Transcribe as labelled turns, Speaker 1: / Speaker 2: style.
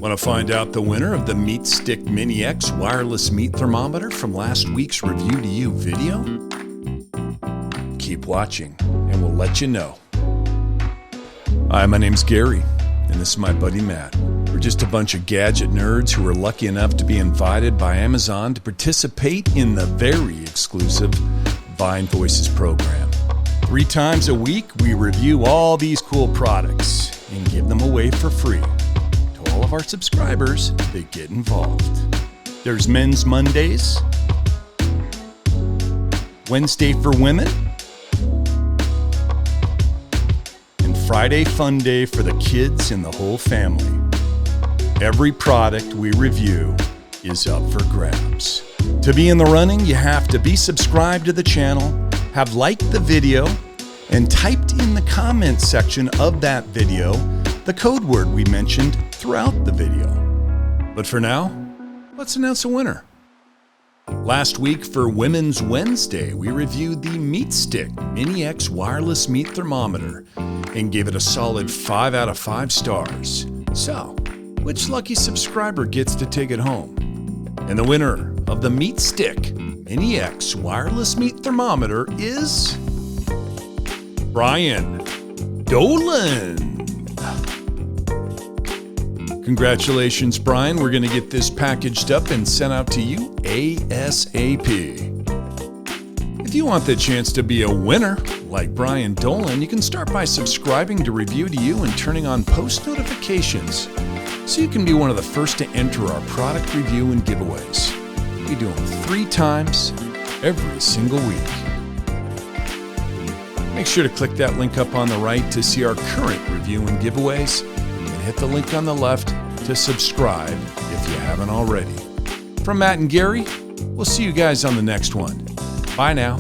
Speaker 1: Want to find out the winner of the MeatStick Mini X wireless meat thermometer from last week's Review to You video? Keep watching and we'll let you know. Hi, my name's Gary, and this is my buddy Matt. We're just a bunch of gadget nerds who are lucky enough to be invited by Amazon to participate in the very exclusive Vine Voices program. 3 times a week, we review all these cool products and give them away for free. All of our subscribers that get involved. There's Men's Mondays, Wednesday for Women, and Friday Fun Day for the kids and the whole family. Every product we review is up for grabs. To be in the running, you have to be subscribed to the channel, have liked the video, and typed in the comments section of that video the code word we mentioned throughout the video. But for now, let's announce a winner. Last week for Women's Wednesday, we reviewed the MeatStick Mini X wireless meat thermometer and gave it a solid 5 out of 5 stars. So, which lucky subscriber gets to take it home? And the winner of the MeatStick Mini X wireless meat thermometer is Brian Dolan. Congratulations, Brian. We're going to get this packaged up and sent out to you ASAP. If you want the chance to be a winner like Brian Dolan, you can start by subscribing to Review to You and turning on post notifications so you can be one of the first to enter our product review and giveaways. We do them 3 times every single week. Make sure to click that link up on the right to see our current review and giveaways. Hit the link on the left to subscribe if you haven't already. From Matt and Gary, we'll see you guys on the next one. Bye now.